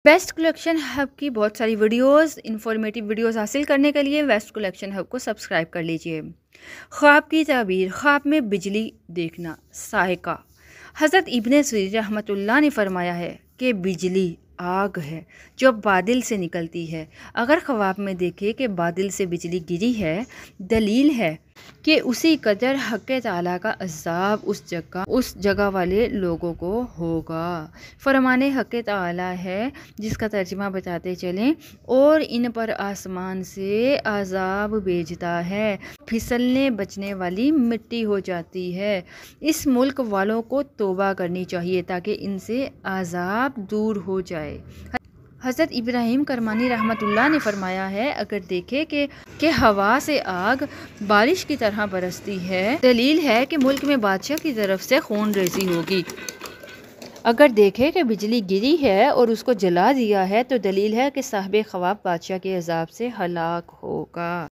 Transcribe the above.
Best collection hub کی بہت ساری ویڈیوز، انفارمیٹیو ویڈیوز حاصل کرنے کے لیے بیسٹ کلیکشن ہب کو سبسکرائب کر لیجئے۔ خواب کی تعبیر، خواب میں بجلی دیکھنا، صاعقہ۔ حضرت ابن سیرین رحمۃ اللہ نے فرمایا ہے کہ بجلی آگ ہے جو بادل سے نکلتی ہے۔ اگر خواب میں دیکھے کہ بادل سے بجلی گری ہے، دلیل ہے کہ اسی قدر حق تعالیٰ کا عذاب اس جگہ والے لوگوں کو ہوگا۔ فرمان حق تعالیٰ ہے جس کا ترجمہ بتاتے چلیں، اور ان پر آسمان سے عذاب بھیجتا ہے، پھسلنے بچنے والی مٹی ہو جاتی ہے۔ اس ملک والوں کو توبہ کرنی چاہیے تاکہ ان سے عذاب دور ہو جائے۔ حضرت ابراہیم کرمانی رحمۃ اللہ نے فرمایا ہے، اگر دیکھے کہ ہوا سے آگ بارش کی طرح برستی ہے، دلیل ہے کہ ملک میں بادشاہ کی طرف سے خون ریزی ہوگی۔ اگر دیکھے کہ بجلی گری ہے اور اس کو جلا دیا ہے تو دلیل ہے کہ صاحب خواب بادشاہ کے عذاب سے ہلاک ہوگا۔